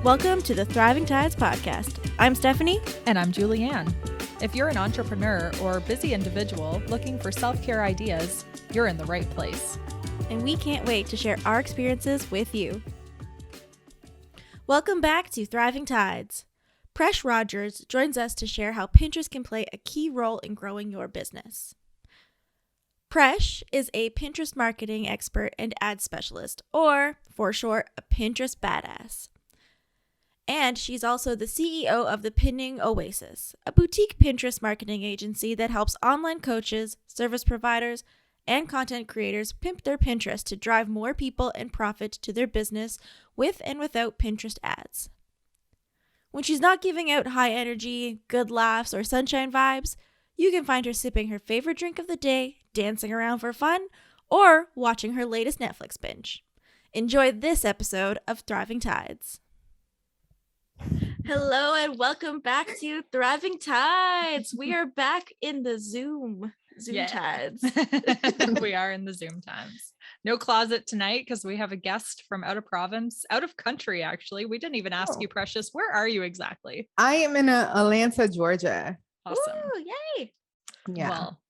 Welcome to the Thriving Tides podcast. I'm Stephanie. And I'm Julianne. If you're an entrepreneur or busy individual looking for self-care ideas, you're in the right place. And we can't wait to share our experiences with you. Welcome back to Thriving Tides. Presh Rodgers joins us to share how Pinterest can play a key role in growing your business. Presh is a Pinterest marketing expert and ad specialist, or for short, a Pinterest badass. And she's also the CEO of the Pinning Oasis, a boutique Pinterest marketing agency that helps online coaches, service providers, and content creators pimp their Pinterest to drive more people and profit to their business with and without Pinterest ads. When she's not giving out high energy, good laughs, or sunshine vibes, you can find her sipping her favorite drink of the day, dancing around for fun, or watching her latest Netflix binge. Enjoy this episode of Thriving Tides. Hello and welcome back to Thriving Tides. We are back in the Zoom tides. We are in the Zoom times. No closet tonight because we have a guest from out of country, actually. We didn't even ask you, Preshs. Where are you exactly? I am in Atlanta, Georgia. Awesome. Ooh, yay. Yeah. Well,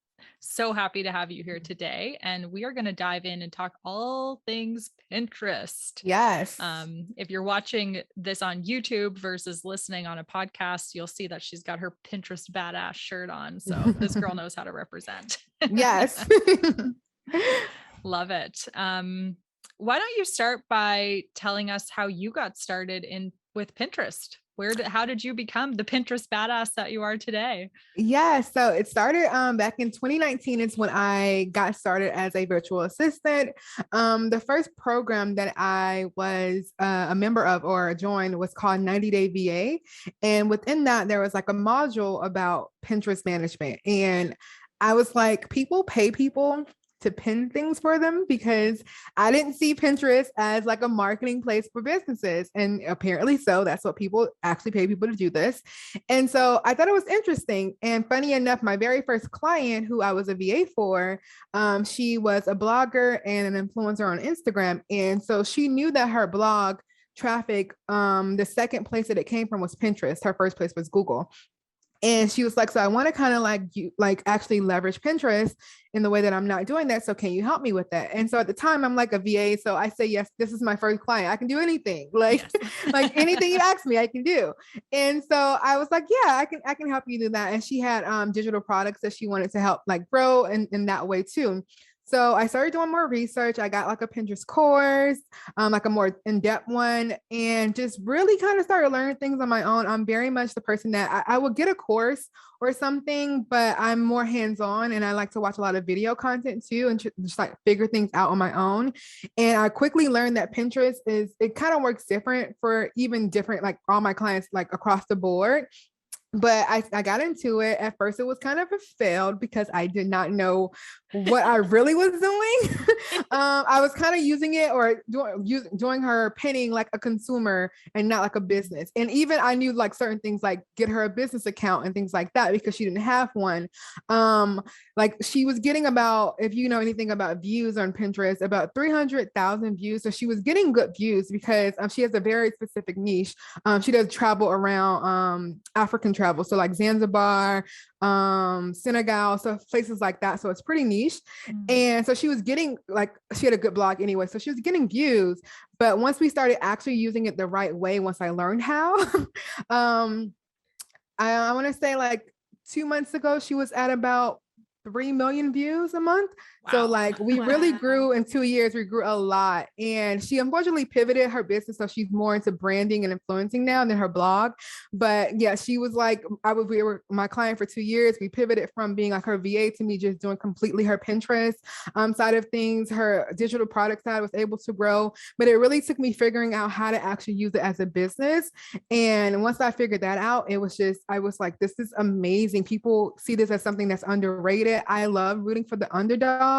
so happy to have you here today. And we are going to dive in and talk all things Pinterest. Yes. If you're watching this on YouTube versus listening on a podcast, you'll see that she's got her Pinterest badass shirt on. So this girl knows how to represent. Yes. Love it. Why don't you start by telling us how you got started with Pinterest? How did you become the Pinterest badass that you are today? Yeah, so it started back in 2019. It's when I got started as a virtual assistant. The first program that I was a member of or joined was called 90 Day VA. And within that, there was like a module about Pinterest management. And I was like, people pay people to pin things for them because I didn't see Pinterest as like a marketing place for businesses. And apparently so, that's what people actually pay people to do this. And so I thought it was interesting. And funny enough, my very first client who I was a VA for, she was a blogger and an influencer on Instagram. And so she knew that her blog traffic, the second place that it came from was Pinterest. Her first place was Google. And she was like, so I want to kind of actually leverage Pinterest in the way that I'm not doing that. So can you help me with that? And so at the time I'm like a VA. So I say, yes, this is my first client. I can do anything. Like anything you ask me, I can do. And so I was like, yeah, I can help you do that. And she had digital products that she wanted to help like grow in that way too. So I started doing more research. I got like a Pinterest course, like a more in-depth one, and just really kind of started learning things on my own. I'm very much the person that I will get a course or something, but I'm more hands-on and I like to watch a lot of video content too and just like figure things out on my own. And I quickly learned that Pinterest it kind of works different for even different, like all my clients, like across the board. But I got into it. At first, it was kind of a fail because I did not know what I really was doing. I was kind of using it or doing her pinning like a consumer and not like a business. And even I knew like certain things like get her a business account and things like that because she didn't have one. Like she was getting about, if you know anything about views on Pinterest, about 300,000 views. So she was getting good views because she has a very specific niche. She does travel around African travel. So like Zanzibar, Senegal, so places like that. So it's pretty niche. And so she was getting she had a good blog anyway. So she was getting views, but once we started actually using it the right way, once I learned how, I want to say like 2 months ago, she was at about 3 million views a month. Wow. So like we really grew in 2 years. We grew a lot. And she unfortunately pivoted her business. So she's more into branding and influencing now than her blog. But yeah, she was like, we were my client for 2 years. We pivoted from being like her VA to me just doing completely her Pinterest side of things. Her digital product side was able to grow, but it really took me figuring out how to actually use it as a business. And once I figured that out, I was like, this is amazing. People see this as something that's underrated. I love rooting for the underdog.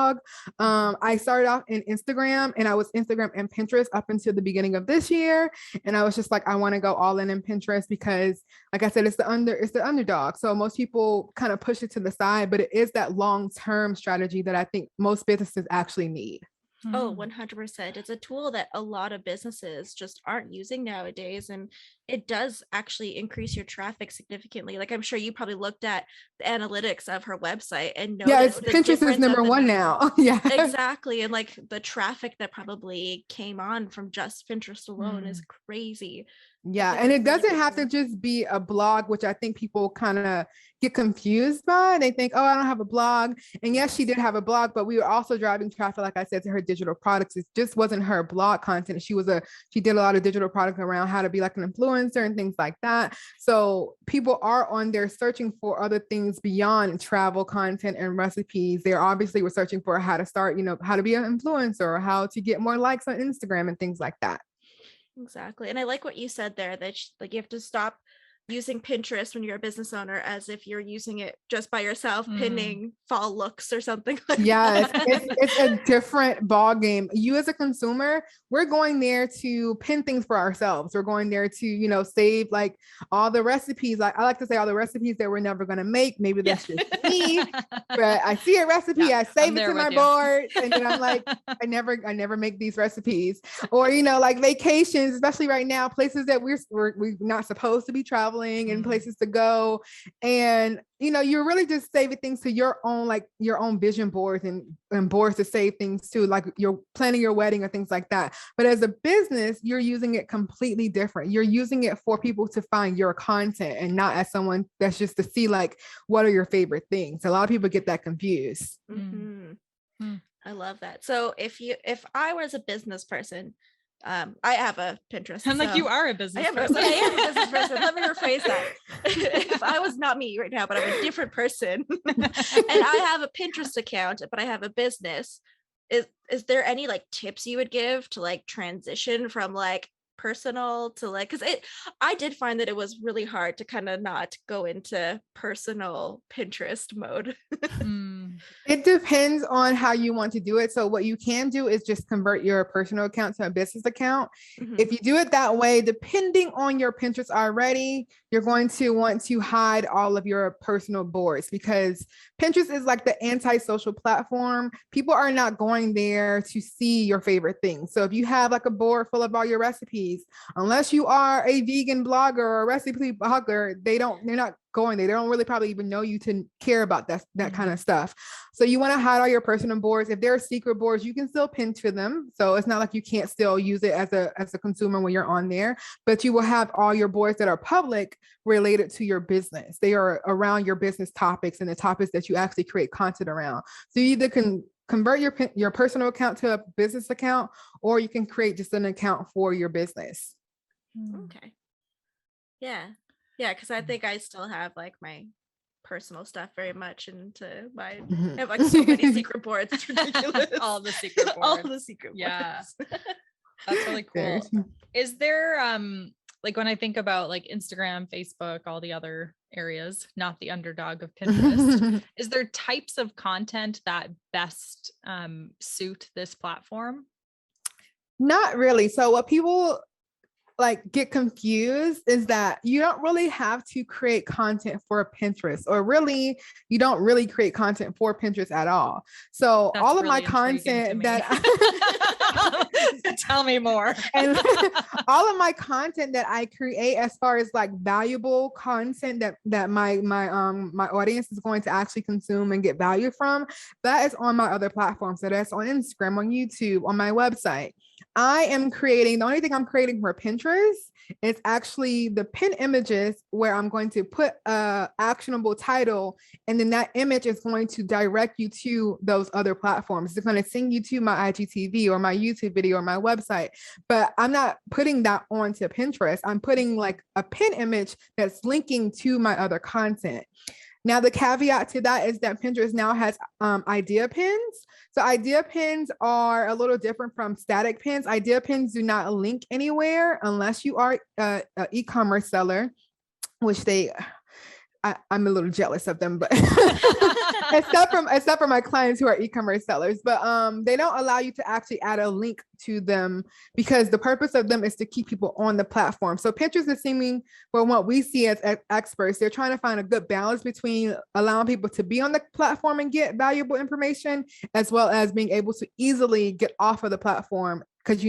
I started off in Instagram and I was Instagram and Pinterest up until the beginning of this year. And I was just like, I want to go all in Pinterest because like I said, it's the underdog. So most people kind of push it to the side, but it is that long-term strategy that I think most businesses actually need. Oh, 100%. It's a tool that a lot of businesses just aren't using nowadays. And it does actually increase your traffic significantly. Like I'm sure you probably looked at the analytics of her website and Yeah, it's noticed the Pinterest is difference of number the one now. Yeah. Exactly. And like the traffic that probably came on from just Pinterest alone is crazy. Yeah. It's And a it really doesn't good have to tool. just be a blog, which I think people kind of get confused by. They think, oh, I don't have a blog. And yes, she Yes. did have a blog, but we were also driving traffic, like I said, to her digital products. It just wasn't her blog content. She did a lot of digital product around how to be like an influencer and things like that. So people are on there searching for other things beyond travel content and recipes. They're obviously searching for how to start, how to be an influencer or how to get more likes on Instagram and things like that. Exactly. And I like what you said there that like you have to stop using Pinterest when you're a business owner as if you're using it just by yourself, pinning fall looks or something like Yes, that. it's a different ball game. You as a consumer, we're going there to pin things for ourselves. We're going there to, save like all the recipes. I like to say all the recipes that we're never going to make. Maybe that's just me, but I see a recipe, Yeah, I save I'm it there to my with you. board, and then I'm like, I never make these recipes. Or like vacations, especially right now, places that we're not supposed to be traveling and places to go, and you're really just saving things to your own vision boards and boards to save things too, like you're planning your wedding or things like that. But as a business, you're using it completely different. You're using it for people to find your content and not as someone that's just to see like, what are your favorite things? A lot of people get that confused. I love that. So if I was a business person, I have a Pinterest. I'm like, you are a business person. I am a business person. Let me rephrase that. If I was not me right now, but I'm a different person and I have a Pinterest account, but I have a business, is there any like tips you would give to like transition from like personal to like, because I did find that it was really hard to kind of not go into personal Pinterest mode. It depends on how you want to do it. So what you can do is just convert your personal account to a business account. If you do it that way, depending on your Pinterest already, you're going to want to hide all of your personal boards, because Pinterest is like the anti-social platform. People are not going there to see your favorite things. So if you have like a board full of all your recipes, unless you are a vegan blogger or a recipe blogger, they're not going there. They don't really probably even know you to care about that kind of stuff. So you want to hide all your personal boards. If there are secret boards, you can still pin to them. So it's not like you can't still use it as a consumer when you're on there, but you will have all your boards that are public related to your business. They are around your business topics and the topics that you actually create content around. So you either can convert your personal account to a business account, or you can create just an account for your business. Okay. Yeah, because I think I still have like my personal stuff very much into my I have like so many secret boards. It's ridiculous. All the secret boards. All the secret yeah boards. That's really cool. Is there like when I think about like Instagram, Facebook, all the other areas, not the underdog of Pinterest, is there types of content that best suit this platform? Not really. So what people like get confused is that you don't really have to create content for Pinterest, or really you don't really create content for Pinterest at all. So That's all of really my content that tell me more. And all of my content that I create as far as like valuable content that my audience is going to actually consume and get value from, that is on my other platforms. So that's on Instagram, on YouTube, on my website. I am creating, the only thing I'm creating for Pinterest is actually the pin images, where I'm going to put a actionable title, and then that image is going to direct you to those other platforms. It's going to send you to my IGTV or my YouTube video or my website, but I'm not putting that onto Pinterest. I'm putting like a pin image that's linking to my other content. Now, the caveat to that is that Pinterest now has idea pins. So idea pins are a little different from static pins. Idea pins do not link anywhere unless you are an e-commerce seller, which they I'm a little jealous of them, but except for my clients who are e-commerce sellers, but they don't allow you to actually add a link to them because the purpose of them is to keep people on the platform. So Pinterest is seeming, well, what we see as experts, they're trying to find a good balance between allowing people to be on the platform and get valuable information, as well as being able to easily get off of the platform, because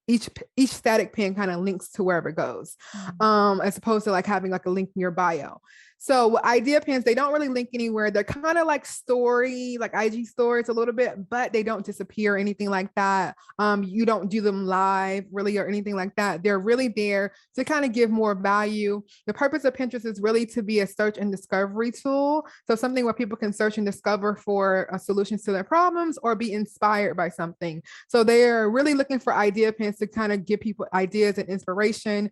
each static pin kind of links to wherever it goes, as opposed to like having like a link in your bio. So idea pins, they don't really link anywhere. They're kind of like story, like IG stories a little bit, but they don't disappear or anything like that. You don't do them live really or anything like that. They're really there to kind of give more value. The purpose of Pinterest is really to be a search and discovery tool. So something where people can search and discover for solutions to their problems or be inspired by something. So they're really looking for idea pins to kind of give people ideas and inspiration.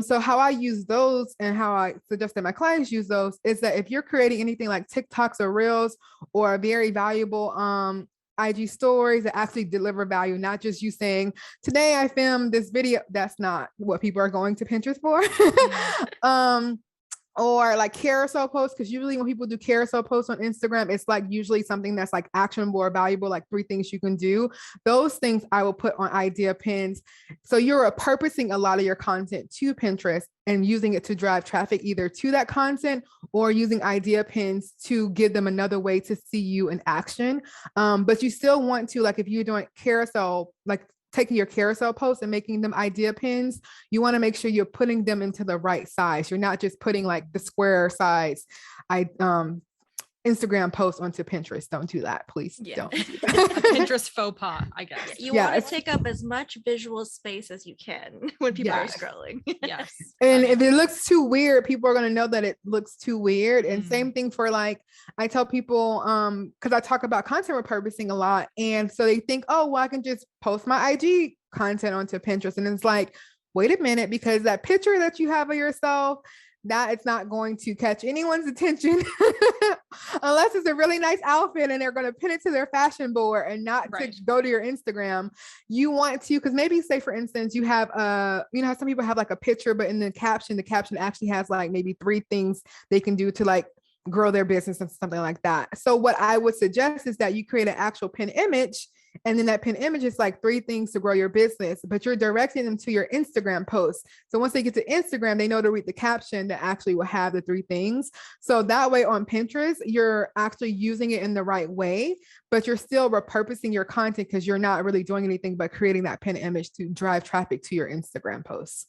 So how I use those and how I suggest that my clients use those is that if you're creating anything like TikToks or Reels or very valuable IG stories that actually deliver value, not just you saying, today I filmed this video. That's not what people are going to Pinterest for. Or like carousel posts, because usually when people do carousel posts on Instagram, it's like usually something that's like actionable or valuable, like 3 things you can do. Those things I will put on idea pins. So you're purposing a lot of your content to Pinterest and using it to drive traffic either to that content or using idea pins to give them another way to see you in action. But you still want to, like if you're doing carousel, like taking your carousel posts and making them idea pins, you want to make sure you're putting them into the right size. You're not just putting like the square size Instagram posts onto Pinterest. Don't do that, please. Don't do that. Pinterest faux pas, I guess. You want to take up as much visual space as you can when people are scrolling. Yes. And if it looks too weird, people are going to know that it looks too weird. And same thing for like, I tell people, because I talk about content repurposing a lot. And so they think, oh, well, I can just post my IG content onto Pinterest. And it's like, wait a minute, because that picture that you have of yourself, that it's not going to catch anyone's attention unless it's a really nice outfit and they're going to pin it to their fashion board and not to go to your Instagram. You want to, because maybe say for instance, you have how some people have like a picture, but in the caption actually has like maybe 3 things they can do to like grow their business and something like that. So what I would suggest is that you create an actual pin image. And then that pin image is like 3 things to grow your business, but you're directing them to your Instagram post. So once they get to Instagram, they know to read the caption that actually will have the 3 things. So that way on Pinterest, you're actually using it in the right way, but you're still repurposing your content because you're not really doing anything but creating that pin image to drive traffic to your Instagram posts.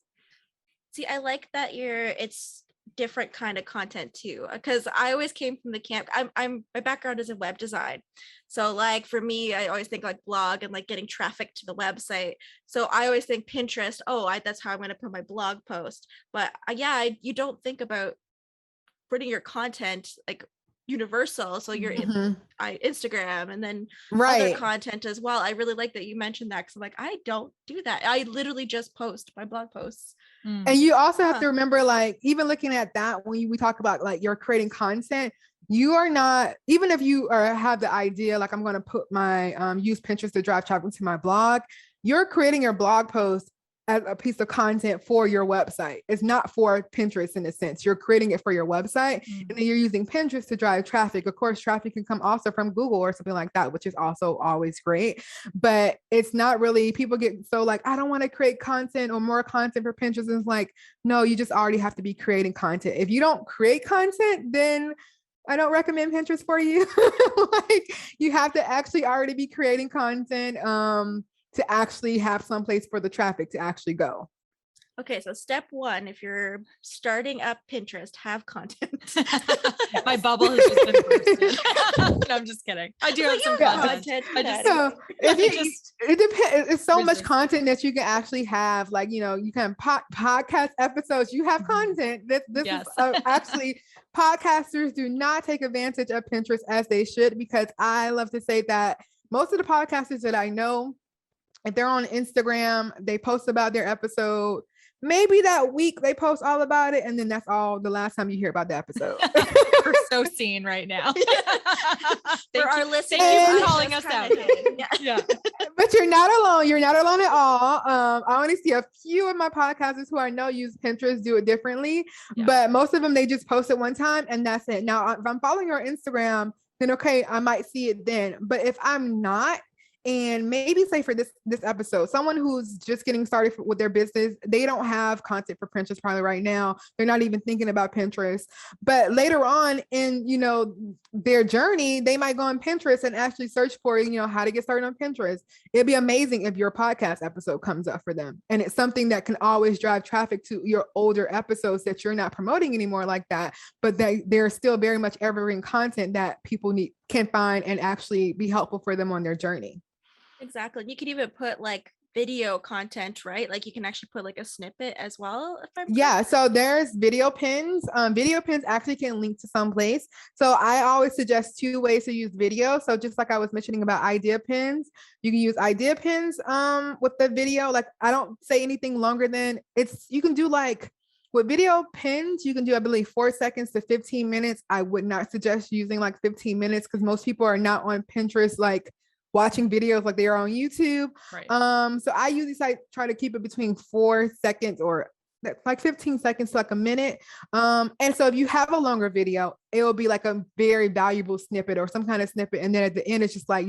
See, I like that it's different kind of content too, because I always came from the camp. I'm my background is in web design, so like for me, I always think like blog and like getting traffic to the website. So I always think Pinterest. That's how I'm going to put my blog post. But you don't think about putting your content like universal. So you're in Instagram and then other content as well. I really like that you mentioned that because I'm like, I don't do that. I literally just post my blog posts. And you also have to remember, like, even looking at that, when we talk about like you're creating content, you are not, even if you have the idea, like I'm going to put my use Pinterest to drive traffic to my blog, you're creating your blog post as a piece of content for your website. It's not for Pinterest in a sense. You're creating it for your website and then you're using Pinterest to drive traffic. Of course, traffic can come also from Google or something like that, which is also always great, but it's not really, people get so like, I don't want to create content or more content for Pinterest. And it's like, no, you just already have to be creating content. If you don't create content, then I don't recommend Pinterest for you. Like you have to actually already be creating content, to actually have some place for the traffic to actually go. Okay, so step 1, if you're starting up Pinterest, have content. My bubble has just been bursted. No, I'm just kidding. I do have some content. It depends. It's so much content that you can actually have. Like, you can podcast episodes. You have content. This is actually podcasters do not take advantage of Pinterest as they should, because I love to say that most of the podcasters that I know, if they're on Instagram, they post about their episode maybe that week they post all about it, and then that's all the last time you hear about the episode. We're so seen right now. For our listeners, thank you for calling us out. Yeah. But you're not alone. You're not alone at all. I only see a few of my podcasters who I know use Pinterest, do it differently, but most of them, they just post it one time and that's it. Now, if I'm following your Instagram, then okay, I might see it then. But if I'm not, and maybe say for this episode, someone who's just getting started with their business, they don't have content for Pinterest probably right now. They're not even thinking about Pinterest. But later on in, their journey, they might go on Pinterest and actually search for, how to get started on Pinterest. It'd be amazing if your podcast episode comes up for them. And it's something that can always drive traffic to your older episodes that you're not promoting anymore like that. But they're still very much evergreen content that people can find and actually be helpful for them on their journey. Exactly. You could even put like video content, right? Like you can actually put like a snippet as well. So there's video pins. Video pins actually can link to some place. So I always suggest 2 ways to use video. So just like I was mentioning about idea pins, you can use idea pins with the video. Like I don't say anything longer than you can do like with video pins, you can do, I believe, 4 seconds to 15 minutes. I would not suggest using like 15 minutes because most people are not on Pinterest like watching videos like they are on YouTube. Right. So I usually try to keep it between 4 seconds or like 15 seconds to like a minute. And so if you have a longer video, it will be like a very valuable snippet or some kind of snippet. And then at the end, it's just like,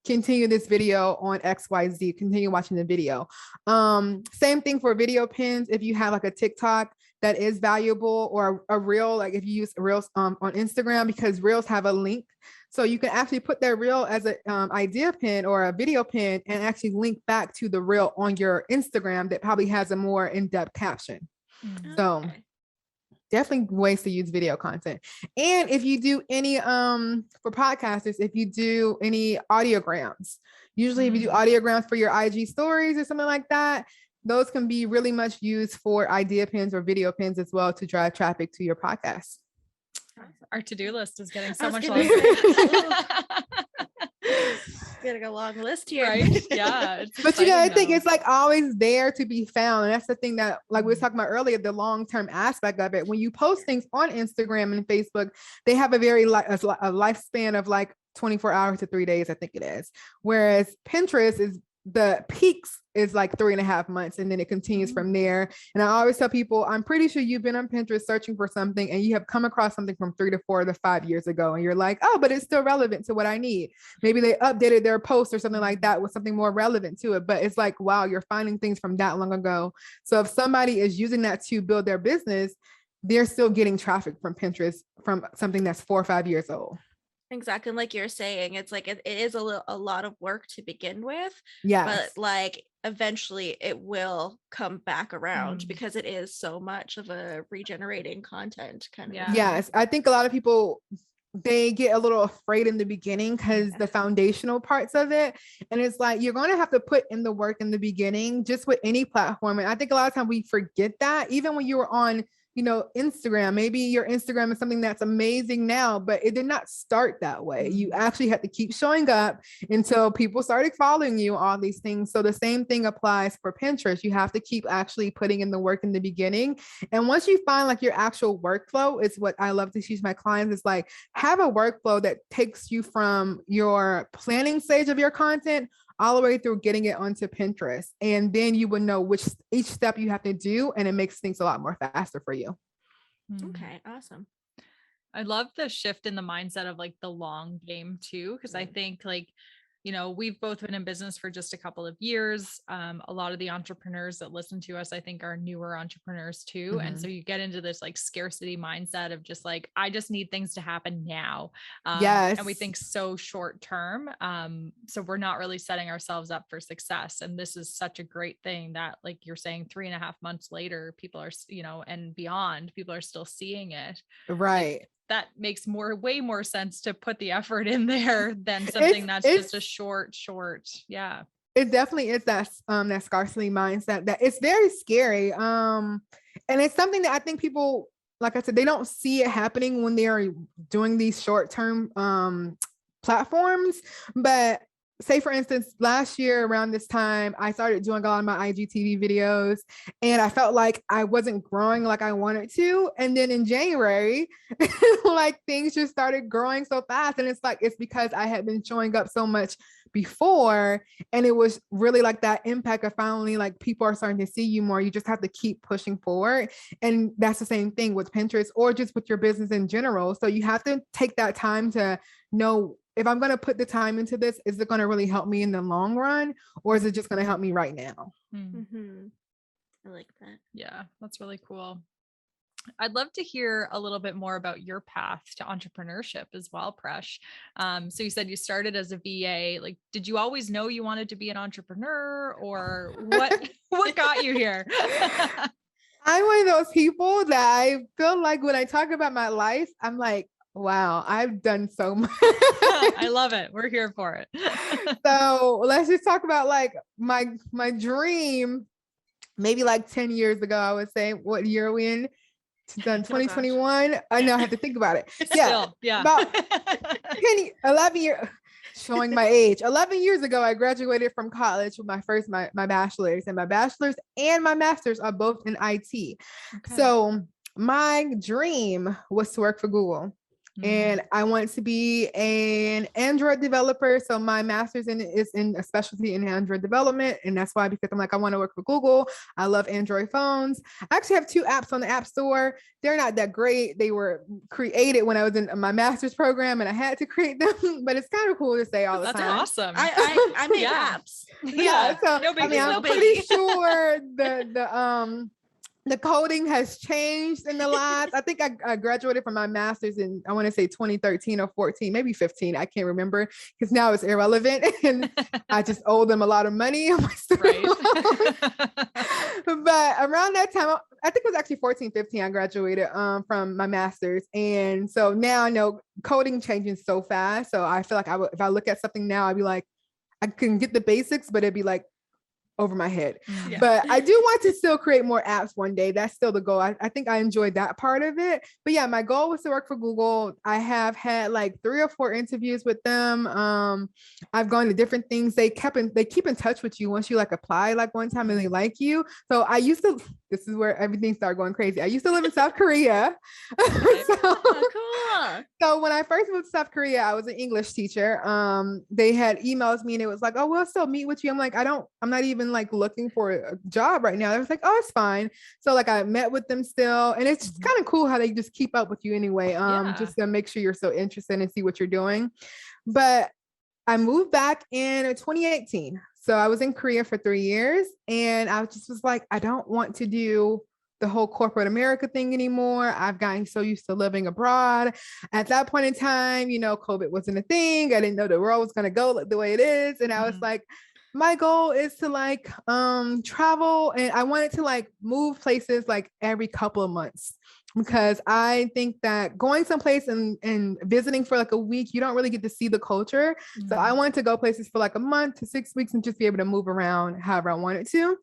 continue this video on XYZ, continue watching the video. Same thing for video pins. If you have like a TikTok that is valuable or a reel, like if you use reels on Instagram, because reels have a link. So you can actually put that reel as an idea pin or a video pin and actually link back to the reel on your Instagram that probably has a more in-depth caption. Mm-hmm. So definitely ways to use video content. And if you do any, for podcasters, if you do any audiograms, usually if you do audiograms for your IG stories or something like that, those can be really much used for idea pins or video pins as well to drive traffic to your podcast. Our to-do list is getting so much longer. Getting a long list here. Right? Yeah. But I think it's like always there to be found. And that's the thing that like we were talking about earlier, the long-term aspect of it. When you post things on Instagram and Facebook, they have a very a lifespan of like 24 hours to 3 days, I think it is. Whereas Pinterest is the peaks is like 3.5 months and then it continues from there. And I always tell people, I'm pretty sure you've been on Pinterest searching for something and you have come across something from 3 to 4 to 5 years ago. And you're like, oh, but it's still relevant to what I need. Maybe they updated their post or something like that with something more relevant to it. But it's like, wow, you're finding things from that long ago. So if somebody is using that to build their business, they're still getting traffic from Pinterest from something that's 4 or 5 years old. Exactly. Like you're saying, it's like, it is a lot of work to begin with. Yeah. But like eventually it will come back around because it is so much of a regenerating content kind of. Yeah. Yes. I think a lot of people, they get a little afraid in the beginning because the foundational parts of it. And it's like, you're going to have to put in the work in the beginning, just with any platform. And I think a lot of times we forget that even when you were on Instagram, maybe your Instagram is something that's amazing now, but it did not start that way. You actually had to keep showing up until people started following you, all these things. So the same thing applies for Pinterest. You have to keep actually putting in the work in the beginning. And once you find like your actual workflow, is what I love to teach my clients, is like have a workflow that takes you from your planning stage of your content all the way through getting it onto Pinterest. And then you would know each step you have to do, and it makes things a lot more faster for you. Okay, awesome. I love the shift in the mindset of like the long game too, because I think like, we've both been in business for just a couple of years. A lot of the entrepreneurs that listen to us, I think, are newer entrepreneurs too. And so you get into this like scarcity mindset of just like, I just need things to happen now. Yes. And we think so short term. So we're not really setting ourselves up for success. And this is such a great thing that, like you're saying, 3.5 months later, people are, and beyond, people are still seeing it. Right. That makes way more sense to put the effort in there than something that's just a short. Yeah. It definitely is that scarcity mindset that it's very scary. And it's something that I think people, like I said, they don't see it happening when they are doing these short-term platforms, but say for instance, last year around this time, I started doing a lot of my IGTV videos and I felt like I wasn't growing like I wanted to. And then in January, like things just started growing so fast. And it's because I had been showing up so much before. And it was really like that impact of finally like people are starting to see you more. You just have to keep pushing forward. And that's the same thing with Pinterest or just with your business in general. So you have to take that time to know, if I'm going to put the time into this, is it going to really help me in the long run, or is it just going to help me right now? Mm-hmm. I like that. Yeah, that's really cool. I'd love to hear a little bit more about your path to entrepreneurship as well, Presh. So you said you started as a VA. Like, did you always know you wanted to be an entrepreneur, or what got you here? I'm one of those people that I feel like when I talk about my life, I'm like, wow, I've done so much. I love it. We're here for it. So let's just talk about like my dream. Maybe like 10 years ago, I would say. What year are we in? Done 2021. I know I have to think about it. Still, yeah. About 11 years. Showing my age. 11 years ago, I graduated from college with my bachelor's, and my bachelor's and my master's are both in IT. Okay. So my dream was to work for Google. And I want to be an Android developer. So my master's is in a specialty in Android development. And that's why, because I'm like, I want to work for Google. I love Android phones. I actually have 2 apps on the App Store. They're not that great. They were created when I was in my master's program and I had to create them, but it's kind of cool to say all the time. That's awesome. I make apps. Yeah. So no big I'm pretty sure the coding has changed in the last, I think I graduated from my master's in, I want to say 2013 or 14, maybe 15. I can't remember because now it's irrelevant and I just owe them a lot of money on my student loan. But around that time, I think it was actually 14, 15, I graduated from my master's. And so now I know coding changing so fast. So I feel like if I look at something now, I'd be like, I can get the basics, but it'd be like over my head. Yeah. But I do want to still create more apps one day. That's still the goal. I think I enjoyed that part of it. But yeah, my goal was to work for Google. I have had like 3 or 4 interviews with them. I've gone to different things. They keep in touch with you once you like apply like one time and they like you. So this is where everything started going crazy. I used to live in South Korea. Cool. So when I first moved to South Korea, I was an English teacher. They had emails me and it was like, oh, we'll still meet with you. I'm like, I'm not even like looking for a job right now. I was like, oh, it's fine. So like I met with them still. And it's just kind of cool how they just keep up with you anyway. Just to make sure you're so interested and see what you're doing. But I moved back in 2018. So I was in Korea for 3 years and I just was like, I don't want to do the whole corporate America thing anymore. I've gotten so used to living abroad. At that point in time, COVID wasn't a thing. I didn't know the world was going to go the way it is. And I was like, my goal is to like travel, and I wanted to like move places like every couple of months, because I think that going someplace and visiting for like a week, you don't really get to see the culture. So I wanted to go places for like a month to 6 weeks and just be able to move around however I wanted to.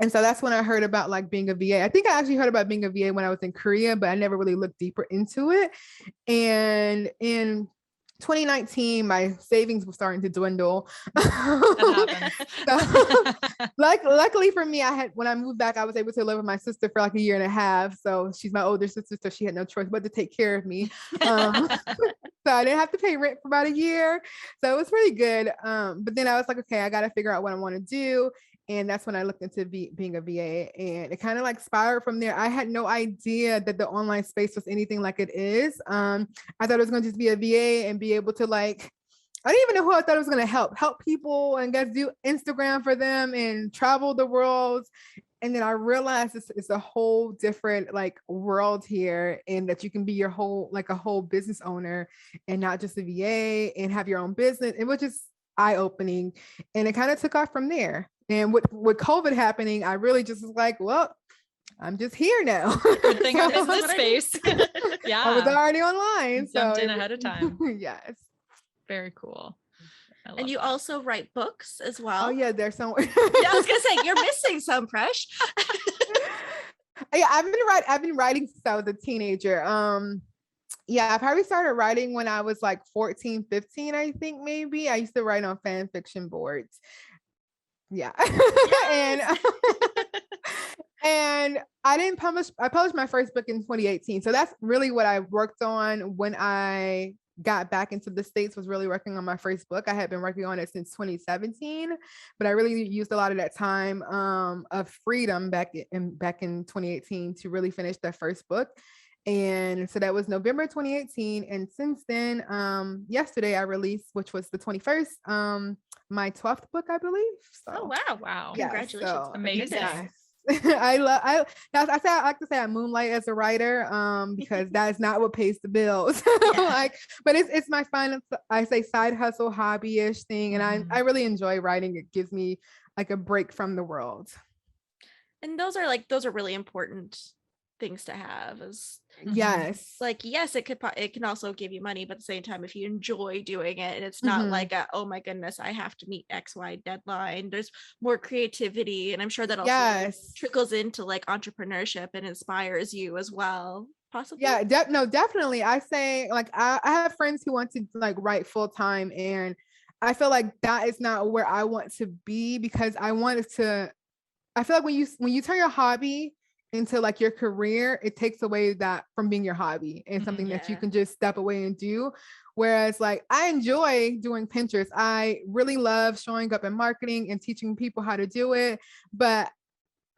And so that's when I heard about like being a VA. I think I actually heard about being a VA when I was in Korea, but I never really looked deeper into it. And in 2019, my savings were starting to dwindle. Luckily for me, when I moved back, I was able to live with my sister for like a year and a half. So she's my older sister, so she had no choice but to take care of me. So I didn't have to pay rent for about a year. So it was pretty good. But then I was like, okay, I got to figure out what I want to do. And that's when I looked into being a VA, and it kind of like spiraled from there. I had no idea that the online space was anything like it is. I thought it was going to just be a VA and be able to like, I didn't even know who I thought it was going to help people and get do Instagram for them and travel the world. And then I realized it's a whole different like world here, and that you can be a whole business owner and not just a VA and have your own business. It was just eye-opening, and it kind of took off from there. And with COVID happening, I really just was like, well, I'm just here now. Good thing I'm in this space. Yeah. I was already online. Jumped in ahead of time. Yes. Very cool. And you also write books as well. Oh yeah, there's some. Yeah, I was gonna say you're missing some, Presh. Yeah, I've been writing since I was a teenager. Yeah, I probably started writing when I was like 14, 15, I think maybe. I used to write on fan fiction boards. Yeah. and Yes. and I published my first book in 2018. So that's really what I worked on when I got back into the States, was really working on my first book. I had been working on it since 2017, but I really used a lot of that time of freedom back in 2018 to really finish that first book. And so that was November 2018. And since then, yesterday I released, which was the 21st, my 12th book, I believe. So, Oh, wow. yeah, Congratulations. so, Amazing. yes. I like to say I moonlight as a writer, because that is not what pays the bills. Like, but it's my final, I say, side hustle, hobby-ish thing. And I really enjoy writing. It gives me like a break from the world. And those are really important things to have. Is yes, like, yes, it can also give you money, but at the same time, if you enjoy doing it and it's not like oh my goodness, I have to meet XY deadline, there's more creativity, and I'm sure that also trickles into like entrepreneurship and inspires you as well, possibly. Yeah, no, definitely. I say, like, I have friends who want to like write full time, and I feel like that is not where I want to be, because I feel like when you turn your hobby into like your career, it takes away that from being your hobby and something that you can just step away and do. Whereas like I enjoy doing Pinterest. I really love showing up in marketing and teaching people how to do it, but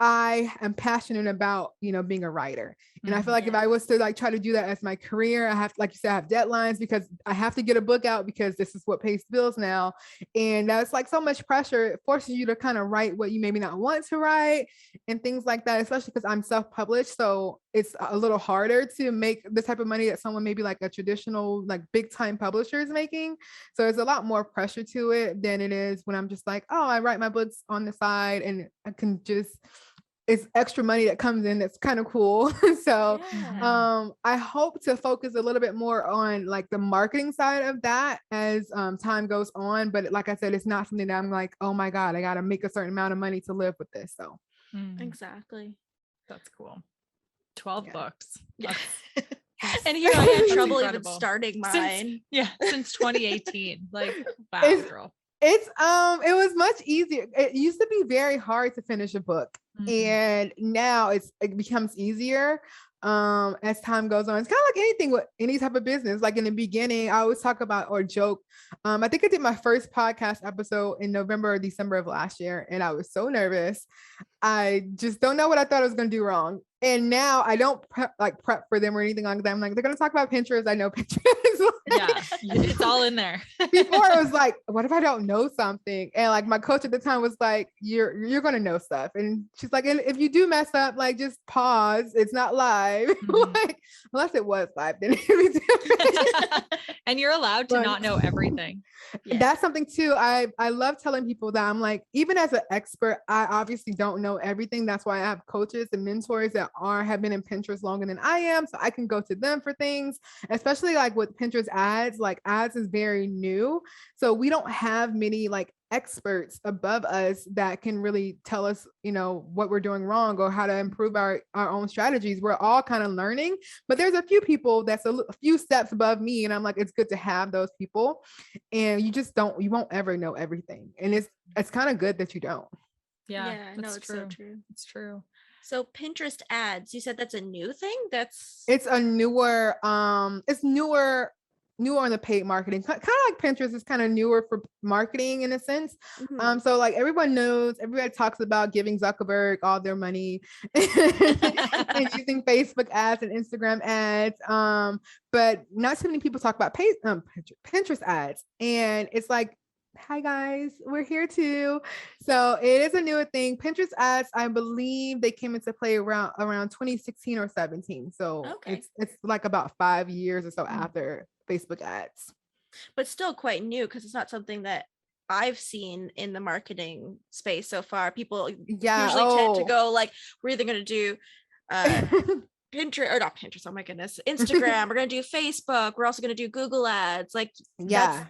I am passionate about, being a writer. And I feel like if I was to like try to do that as my career, I have, like you said, I have deadlines because I have to get a book out because this is what pays bills now. And that's like so much pressure. It forces you to kind of write what you maybe not want to write and things like that, especially because I'm self-published. So it's a little harder to make the type of money that someone maybe like a traditional, like big time publisher is making. So there's a lot more pressure to it than it is when I'm just like, oh, I write my books on the side and I can just, it's extra money that comes in. That's kind of cool. So I hope to focus a little bit more on like the marketing side of that as time goes on. But like I said, it's not something that I'm like, oh my God, I got to make a certain amount of money to live with this. So exactly. That's cool. 12 books. Yeah. And here I am, trouble even starting mine. Since 2018. Like, wow, girl. It was much easier. It used to be very hard to finish a book, and now it becomes easier as time goes on. It's kind of like anything with any type of business. Like in the beginning, I always talk about or joke. I think I did my first podcast episode in November or December of last year, and I was so nervous. I just don't know what I thought I was going to do wrong. And now I don't prep for them or anything like that. I'm like, they're going to talk about Pinterest. I know Pinterest. It's all in there. Before it was like, what if I don't know something? And like my coach at the time was like, you're going to know stuff. And she's like, and if you do mess up, like just pause. It's not live. Like, unless it was live, then it'd be different. And you're allowed to not know everything. That's something too. I love telling people that I'm like, even as an expert, I obviously don't know everything. That's why I have coaches and mentors that have been in Pinterest longer than I am. So I can go to them for things, especially like with Pinterest ads. Like ads is very new. So we don't have many like experts above us that can really tell us, what we're doing wrong or how to improve our own strategies. We're all kind of learning, but there's a few people that's a few steps above me. And I'm like, it's good to have those people. And you won't ever know everything. And it's kind of good that you don't. Yeah, no, it's true. so true. It's true. So Pinterest ads, you said that's a new thing? It's a newer, it's newer on the paid marketing, kind of like Pinterest is kind of newer for marketing in a sense. So like everybody talks about giving Zuckerberg all their money and using Facebook ads and Instagram ads. But not too many people talk about Pinterest ads. And it's like, hi guys, we're here too. So it is a newer thing. Pinterest ads, I believe they came into play around 2016 or 17. So it's like about 5 years or so after Facebook ads. But still quite new because it's not something that I've seen in the marketing space so far. People usually tend to go like, we're either going to do Pinterest or not Pinterest. Oh my goodness. Instagram. We're going to do Facebook. We're also going to do Google ads. Like, that's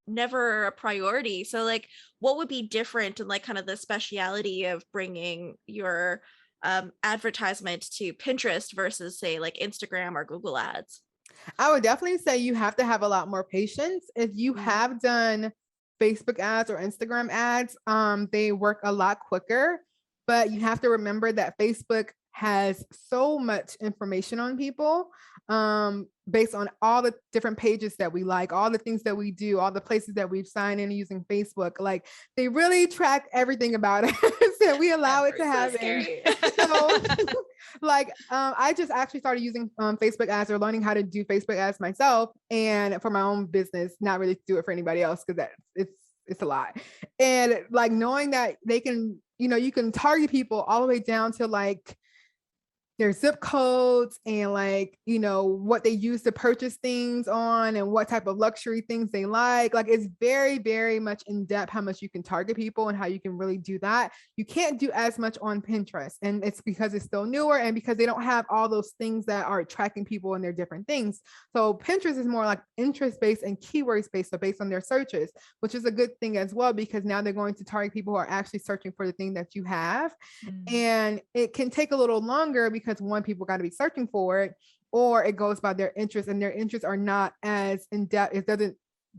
never a priority. So like, what would be different and like kind of the speciality of bringing your advertisement to Pinterest versus say like Instagram or Google ads? I would definitely say you have to have a lot more patience. If you have done Facebook ads or Instagram ads, they work a lot quicker, but you have to remember that Facebook has so much information on people, based on all the different pages that we like, all the things that we do, all the places that we've signed in using Facebook. Like, they really track everything about us and we allow it to happen. So like, I just actually started using Facebook ads, or learning how to do Facebook ads myself, and for my own business, not really do it for anybody else, because it's a lot. And like, knowing that they can, you can target people all the way down to like their zip codes, and like, what they use to purchase things on, and what type of luxury things they like. Like, it's very, very much in depth how much you can target people and how you can really do that. You can't do as much on Pinterest, and it's because it's still newer, and because they don't have all those things that are tracking people and their different things. So Pinterest is more like interest-based and keywords-based, so based on their searches, which is a good thing as well, because now they're going to target people who are actually searching for the thing that you have. And it can take a little longer, because one, people got to be searching for it, or it goes by their interests, and their interests are not as in depth. It doesn't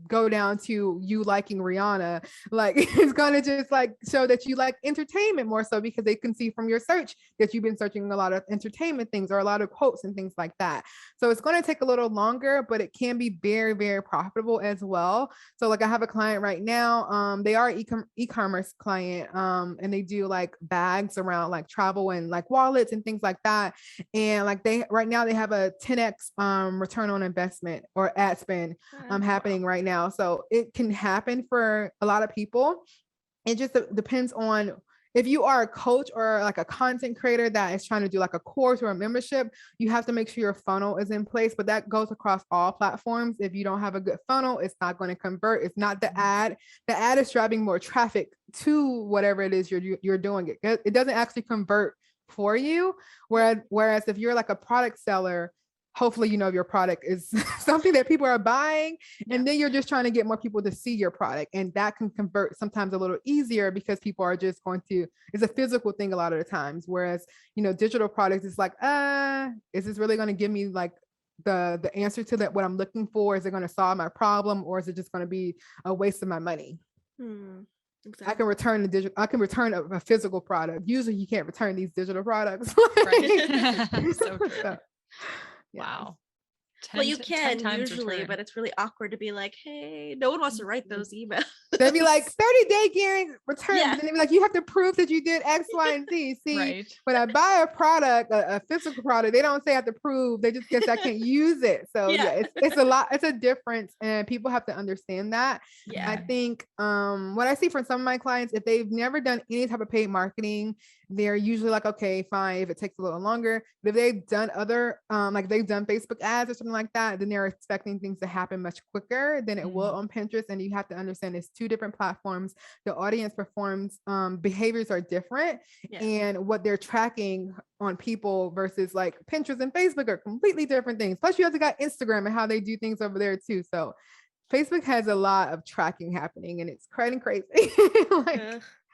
go down to you liking Rihanna. Like, it's going to just like show that you like entertainment more so, because they can see from your search that you've been searching a lot of entertainment things, or a lot of quotes and things like that. So it's going to take a little longer, but it can be very, very profitable as well. So like, I have a client right now, they are e-commerce client, and they do like bags around like travel and like wallets and things like that. And like, right now they have a 10x return on investment or ad spend happening right now. So it can happen for a lot of people. It just depends on if you are a coach or like a content creator that is trying to do like a course or a membership. You have to make sure your funnel is in place, but that goes across all platforms. If you don't have a good funnel, it's not going to convert. It's not the ad. The ad is driving more traffic to whatever it is you're doing. It doesn't actually convert for you. Whereas if you're like a product seller, hopefully, your product is something that people are buying, and then you're just trying to get more people to see your product, and that can convert sometimes a little easier, because people are just going to, it's a physical thing a lot of the times. Whereas, digital products is like, is this really going to give me like the answer to that, what I'm looking for? Is it going to solve my problem, or is it just going to be a waste of my money? Exactly. I can return a physical product. Usually you can't return these digital products. Right. So true. So, wow. Well, you can usually, return. But it's really awkward to be like, hey, no one wants to write those emails. They'd be like 30-day guarantee return. Yeah. And they'd be like, you have to prove that you did X, Y, and Z. See, right. When I buy a product, a physical product, they don't say I have to prove. They just guess I can't use it. So it's a lot. It's a difference, and people have to understand that. Yeah. I think what I see from some of my clients, if they've never done any type of paid marketing, they're usually like, okay, fine, if it takes a little longer. But if they've done other, like they've done Facebook ads or something like that, then they're expecting things to happen much quicker than it will on Pinterest. And you have to understand it's two different platforms. The audience performs, behaviors are different, and what they're tracking on people versus like Pinterest and Facebook are completely different things. Plus you have to got Instagram and how they do things over there too. So Facebook has a lot of tracking happening, and it's quite crazy.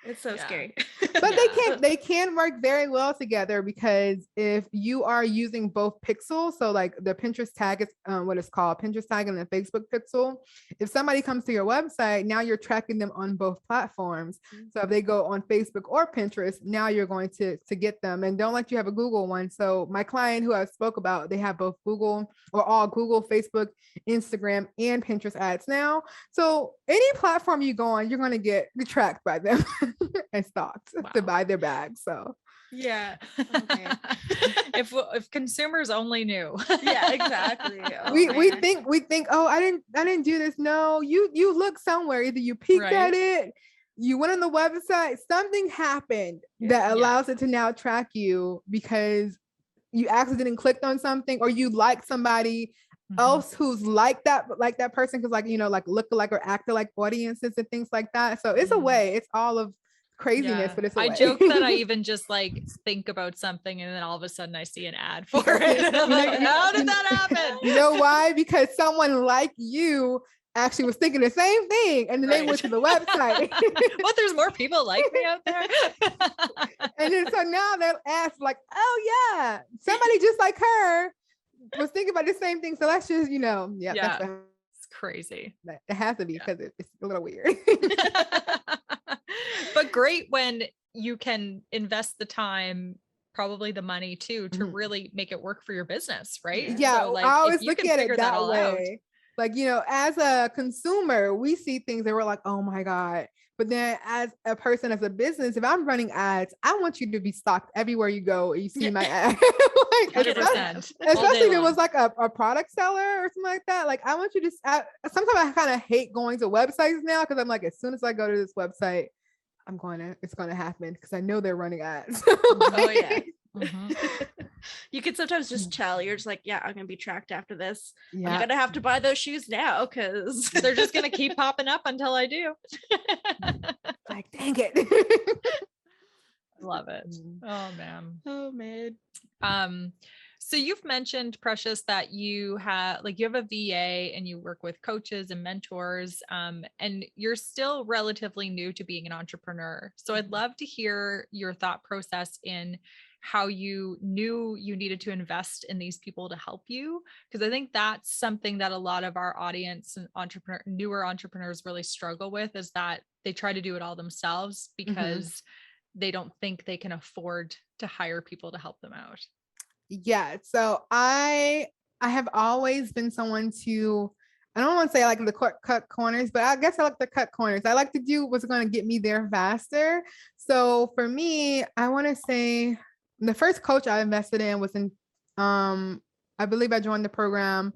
It's so scary. But they can work very well together, because if you are using both pixels, so like the Pinterest tag is what it's called, Pinterest tag and the Facebook pixel. If somebody comes to your website, now you're tracking them on both platforms. So if they go on Facebook or Pinterest, now you're going to get them. And don't let you have a Google one. So my client who I spoke about, they have both Google, or all Google, Facebook, Instagram, and Pinterest ads now. So any platform you go on, you're going to get tracked by them and stalked to buy their bags. So okay. if consumers only knew. Exactly. We think, oh, I didn't do this. No, you look somewhere, either you peeked at it, you went on the website, something happened that allows it to now track you, because you accidentally clicked on something, or you like somebody else who's like that person, because like like look-alike or act-alike audiences and things like that. So it's a way, it's all of craziness, but it's a way. I joke that I even just like think about something, and then all of a sudden I see an ad for it. I'm like, how did that happen? You know why? Because someone like you actually was thinking the same thing, and then they went to the website. But there's more people like me out there. And then so now they'll ask like, oh yeah, somebody just like her was thinking about the same thing. So let's just, Yeah, it's crazy. It has to be because it's a little weird. But great when you can invest the time, probably the money too, to really make it work for your business, right? Yeah, So like, I if always you look can at figure it that that all out, way. Like, as a consumer, we see things that we're like, oh my God. But then as a person, as a business, if I'm running ads, I want you to be stocked everywhere you go and you see my ad. Like, 100%, especially if it was like a product seller or something like that. Like, I want you to, sometimes I kind of hate going to websites now because I'm like, as soon as I go to this website, it's going to happen because I know they're running ads. Oh yeah. Mhm. You can sometimes just tell you're just like, yeah, I'm gonna be tracked after this. Yeah. I'm gonna have to buy those shoes now because they're just gonna keep popping up until I do. Like, dang it. Love it. Oh man. oh man. So you've mentioned, Precious, that you have a VA and you work with coaches and mentors, and you're still relatively new to being an entrepreneur. So I'd love to hear your thought process in how you knew you needed to invest in these people to help you. Because I think that's something that a lot of our audience and newer entrepreneurs really struggle with, is that they try to do it all themselves because they don't think they can afford to hire people to help them out. Yeah. So I have always been someone to, I don't want to say I like the cut corners, but I guess I like to cut corners. I like to do what's going to get me there faster. So for me, I want to say the first coach I invested in was in, I believe I joined the program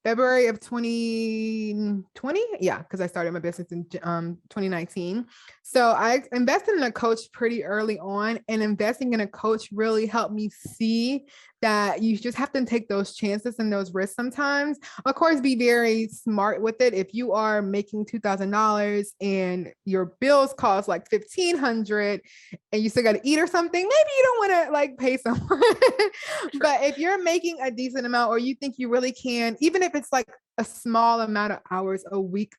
February of 2020. Yeah, because I started my business in 2019. So I invested in a coach pretty early on, and investing in a coach really helped me see that you just have to take those chances and those risks sometimes. Of course, be very smart with it. If you are making $2,000 and your bills cost like $1,500 and you still got to eat or something, maybe you don't want to like pay someone. But if you're making a decent amount, or you think you really can, even if it's like a small amount of hours a week,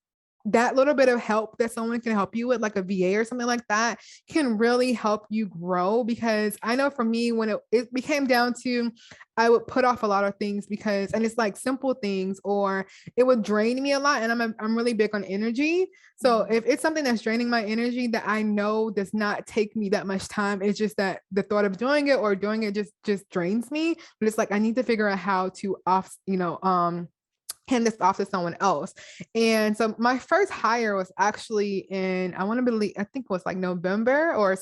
that little bit of help that someone can help you with, like a VA or something like that, can really help you grow. Because I know for me, when it became down to, I would put off a lot of things and it's like simple things, or it would drain me a lot. And I'm really big on energy. So if it's something that's draining my energy that I know does not take me that much time, it's just that the thought of doing it just drains me. But it's like, I need to figure out how to hand this off to someone else. And so my first hire was actually I think it was like November or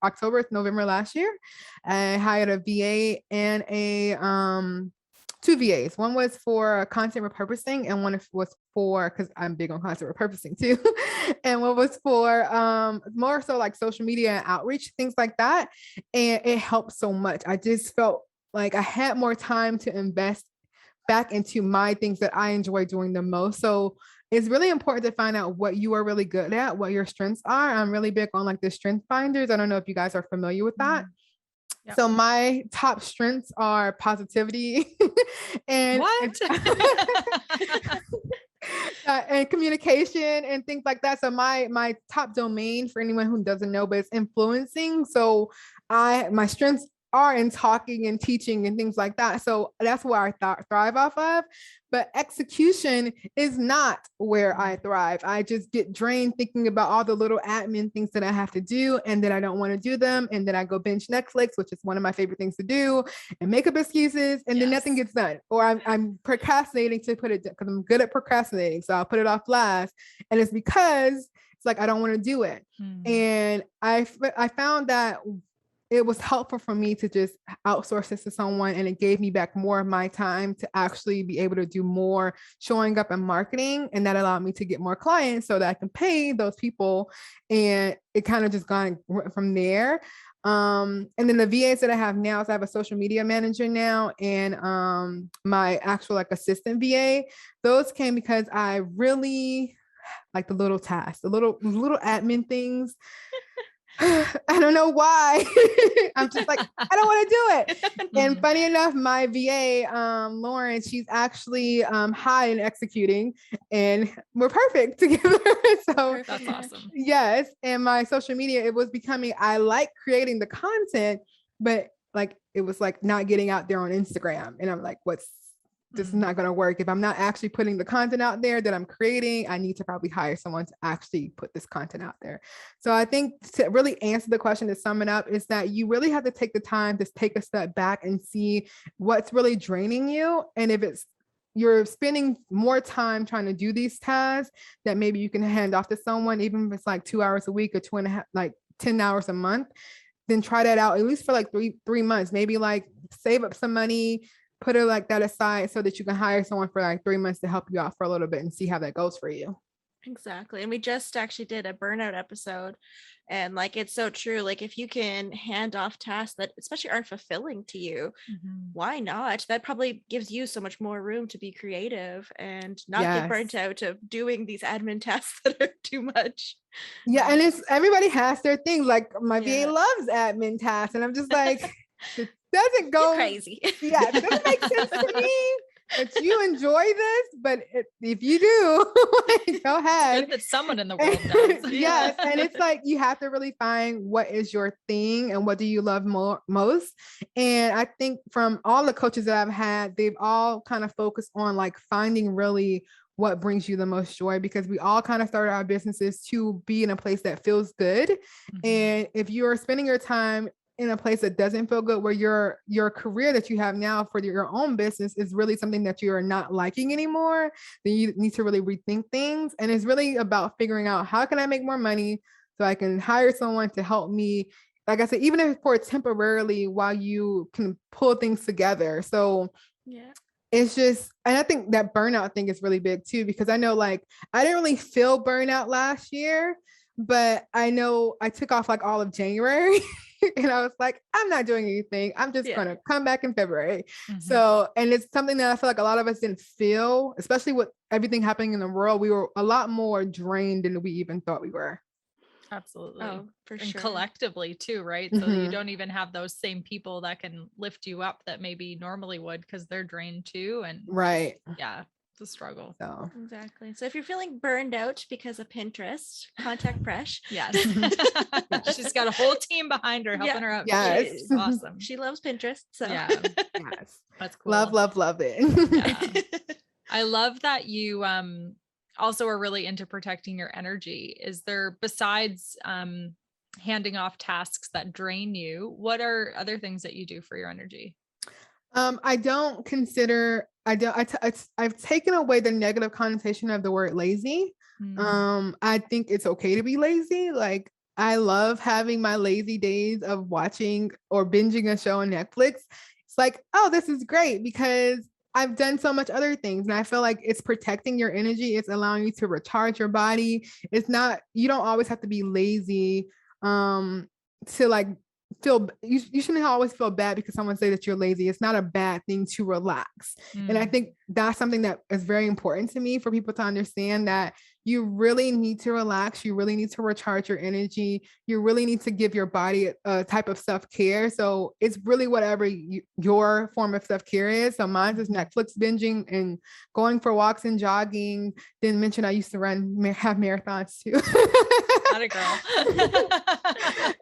October, November last year. I hired a VA and two VAs. One was for content repurposing, and one was for, because I'm big on content repurposing too, and one was for more so like social media and outreach, things like that. And it helped so much. I just felt like I had more time to invest back into my things that I enjoy doing the most. So it's really important to find out what you are really good at, what your strengths are. I'm really big on like the strength finders. I don't know if you guys are familiar with that. Yep. So my top strengths are positivity and and communication and things like that. So my top domain, for anyone who doesn't know, but it's influencing. So my strengths are in talking and teaching and things like that. So that's where I thrive off of. But execution is not where I thrive. I just get drained thinking about all the little admin things that I have to do, and then I don't want to do them. And then I go binge Netflix, which is one of my favorite things to do, and make up excuses, and then nothing gets done. Or I'm procrastinating to put it, because I'm good at procrastinating. So I'll put it off last. And it's because it's like, I don't want to do it. And I found that it was helpful for me to just outsource this to someone, and it gave me back more of my time to actually be able to do more showing up in marketing. And that allowed me to get more clients so that I can pay those people. And it kind of just gone from there. And then the VAs that I have now, so I have a social media manager now, and my actual like assistant VA, those came because I really like the little tasks, the little admin things. I don't know why. I'm just like, I don't want to do it. And funny enough, my VA, Lauren, she's actually high in executing, and we're perfect together. So that's awesome. Yes. And my social media, it was becoming, I like creating the content, but like, it was like not getting out there on Instagram. And I'm like, what's this is not going to work. If I'm not actually putting the content out there that I'm creating, I need to probably hire someone to actually put this content out there. So I think to really answer the question, to sum it up, is that you really have to take the time to take a step back and see what's really draining you. And if it's you're spending more time trying to do these tasks that maybe you can hand off to someone, even if it's like 2 hours a week or 2.5, like 10 hours a month, then try that out at least for like three months. Maybe like save up some money, put it like that aside so that you can hire someone for like 3 months to help you out for a little bit and see how that goes for you. Exactly. And we just actually did a burnout episode, and like it's so true. Like if you can hand off tasks that especially aren't fulfilling to you, why not? That probably gives you so much more room to be creative and not get burnt out of doing these admin tasks that are too much. Yeah, and it's everybody has their thing. Like my VA loves admin tasks, and I'm just like, it doesn't go crazy. Yeah, it doesn't make sense to me that you enjoy this, but if you do, go ahead. It's good that someone in the world does. Yes, and it's like you have to really find what is your thing and what do you love most. And I think from all the coaches that I've had, they've all kind of focused on like finding really what brings you the most joy, because we all kind of started our businesses to be in a place that feels good. And if you're spending your time in a place that doesn't feel good, where your career that you have now for your own business is really something that you are not liking anymore, then you need to really rethink things. And it's really about figuring out, how can I make more money so I can hire someone to help me, like I said, even if for temporarily, while you can pull things together. So it's just, and I think that burnout thing is really big too, because I know like I didn't really feel burnout last year, but I know I took off like all of January and I was like, I'm not doing anything. I'm just going to come back in February. So, and it's something that I feel like a lot of us didn't feel, especially with everything happening in the world. We were a lot more drained than we even thought we were. Absolutely. Oh, for and sure. Collectively too, right? So that you don't even have those same people that can lift you up that maybe normally would, because they're drained too. And it's a struggle. So exactly. So if you're feeling burned out because of Pinterest, contact Presh. Yes. She's got a whole team behind her helping her out. Yes. Awesome. She loves Pinterest. So yes. That's cool. Love it. I love that you also are really into protecting your energy. Is there, besides handing off tasks that drain you, what are other things that you do for your energy? I've taken away the negative connotation of the word lazy. I think it's okay to be lazy. Like I love having my lazy days of watching or binging a show on Netflix. It's like, oh, this is great because I've done so much other things, and I feel like it's protecting your energy. It's allowing you to recharge your body. It's not, you don't always have to be lazy to like you shouldn't always feel bad because someone say that you're lazy. It's not a bad thing to relax. And I think that's something that is very important to me, for people to understand that you really need to relax. You really need to recharge your energy. You really need to give your body a type of self-care. So it's really whatever your form of self-care is. So mine is Netflix binging and going for walks and jogging. Didn't mention I used to have marathons too. Not a girl.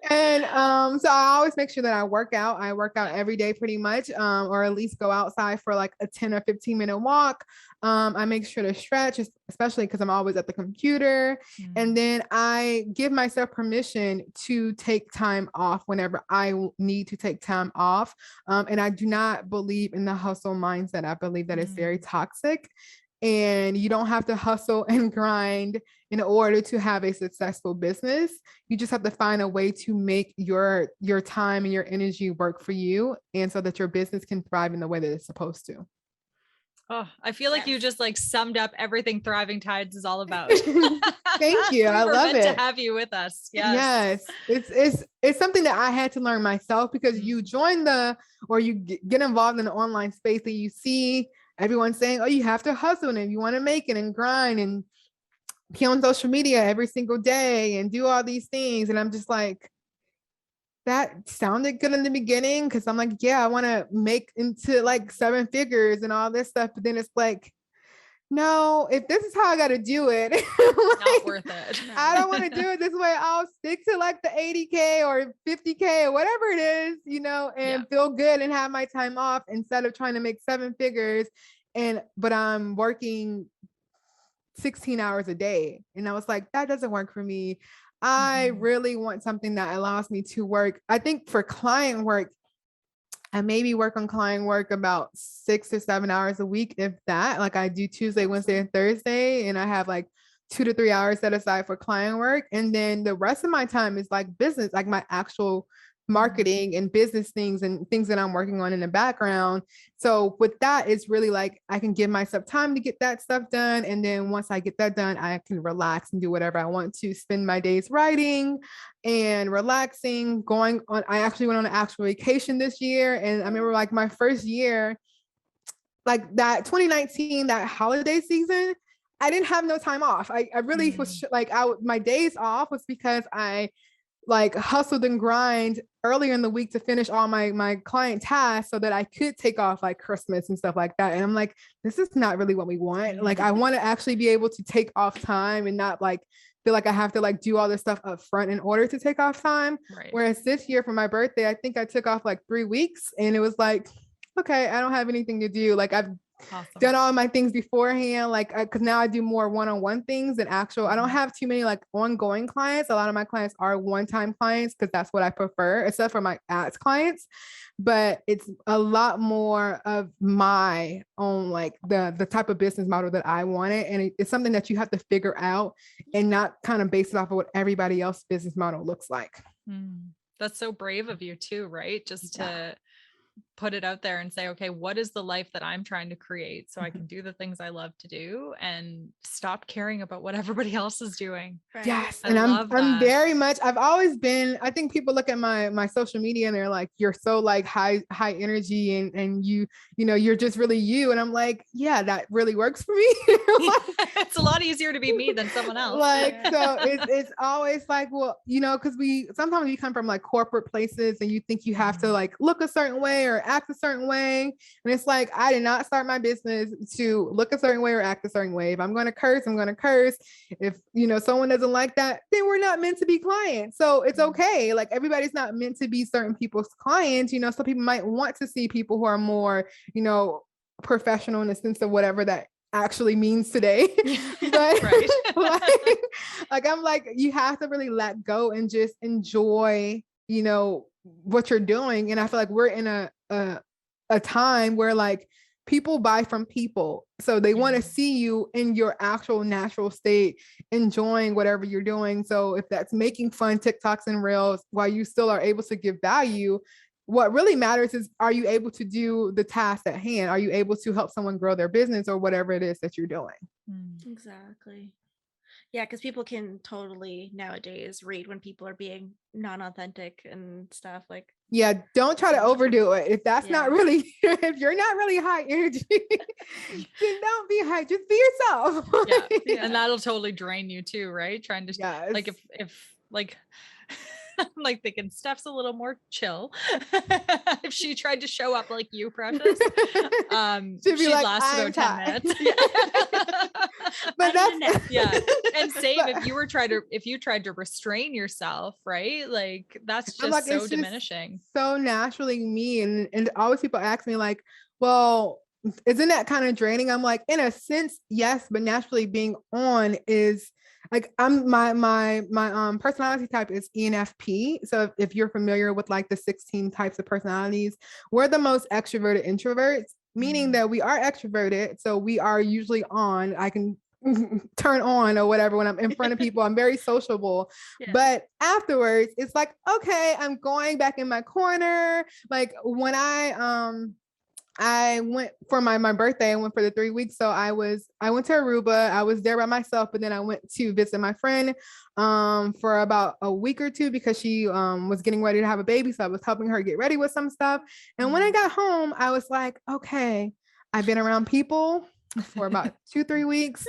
And so I always make sure that I work out. I work out every day pretty much, or at least go outside for like a 10 or 15 minute walk. I make sure to stretch, especially because I'm always at the computer. And then I give myself permission to take time off whenever I need to take time off. And I do not believe in the hustle mindset. I believe that it's very toxic. And you don't have to hustle and grind in order to have a successful business. You just have to find a way to make your time and your energy work for you, and so that your business can thrive in the way that it's supposed to. Oh, I feel like you just like summed up everything Thriving Tides is all about. Thank you. I love it to have you with us. Yes. It's something that I had to learn myself, because you join you get involved in the online space and you see everyone saying, oh, you have to hustle, and if you want to make it and grind and be on social media every single day and do all these things. And I'm just like, that sounded good in the beginning, because I'm like, yeah, I want to make into like 7 figures and all this stuff. But then it's like, no, if this is how I got to do it, not worth it. I don't want to do it this way. I'll stick to like the 80K or 50K or whatever it is, and feel good and have my time off, instead of trying to make 7 figures but I'm working 16 hours a day. And I was like, that doesn't work for me. I really want something that allows me to work. I think for client work, I maybe work on client work about 6 or 7 hours a week, if that. Like I do Tuesday, Wednesday, and Thursday, and I have like 2 to 3 hours set aside for client work. And then the rest of my time is like business, like my actual marketing and business things and things that I'm working on in the background. So with that, it's really like I can give myself time to get that stuff done. And then once I get that done, I can relax and do whatever I want to, spend my days writing and relaxing, going on. I actually went on an actual vacation this year. And I remember like my first year, like that 2019, that holiday season, I didn't have no time off. I really was like, my days off was because I like hustled and grind earlier in the week to finish all my client tasks so that I could take off like Christmas and stuff like that. And I'm like, this is not really what we want. Like, I want to actually be able to take off time and not like feel like I have to like do all this stuff up front in order to take off time. Right. Whereas this year for my birthday, I think I took off like 3 weeks, and it was like, okay, I don't have anything to do. Like I've done all my things beforehand, like because now I do more one-on-one things than actual. I don't have too many like ongoing clients. A lot of my clients are one-time clients because that's what I prefer, except for my ads clients. But it's a lot more of my own, like the type of business model that I wanted, and it's something that you have to figure out and not kind of base it off of what everybody else's business model looks like. That's so brave of you too, right? Just to put it out there and say, okay, what is the life that I'm trying to create so I can do the things I love to do and stop caring about what everybody else is doing. Right. Yes. And I'm very much, I've always been, I think people look at my social media and they're like, you're so like high energy and you know, you're just really you. And I'm like, yeah, that really works for me. It's a lot easier to be me than someone else. Like, so it's always like, well, you know, cause sometimes we come from like corporate places and you think you have to like look a certain way or act a certain way. And it's like, I did not start my business to look a certain way or act a certain way. If I'm going to curse, I'm going to curse. If, you know, someone doesn't like that, then we're not meant to be clients. So it's okay. Like everybody's not meant to be certain people's clients. You know, some people might want to see people who are more, you know, professional in the sense of whatever that actually means today. But like I'm like, you have to really let go and just enjoy, you know, what you're doing. And I feel like we're in a time where like people buy from people, so they want to see you in your actual natural state, enjoying whatever you're doing. So if that's making fun TikToks and reels while you still are able to give value, what really matters is, are you able to do the task at hand? Are you able to help someone grow their business or whatever it is that you're doing? Exactly. Yeah, because people can totally nowadays read when people are being non-authentic and stuff. Like, yeah, don't try to overdo it. If that's not really, if you're not really high energy, then don't be high. Just be yourself. And that'll totally drain you too, right? Trying to like if like I'm like thinking Steph's a little more chill. If she tried to show up like you, Precious, she'd like, last about 10 minutes. But that's And same if you tried to restrain yourself, right? Like that's just like, so diminishing. So naturally me. And always people ask me like, well, isn't that kind of draining? I'm like, in a sense, yes, but naturally being on is like, I'm my personality type is ENFP. So if you're familiar with like the 16 types of personalities, we're the most extroverted introverts, meaning that we are extroverted. So we are usually on, I can turn on or whatever when I'm in front of people. I'm very sociable. But afterwards it's like, okay, I'm going back in my corner. Like when I went for my birthday, I went for the 3 weeks. So I went to Aruba. I was there by myself, but then I went to visit my friend for about a week or two because she was getting ready to have a baby. So I was helping her get ready with some stuff. And when I got home, I was like, okay, I've been around people for about 2-3 weeks.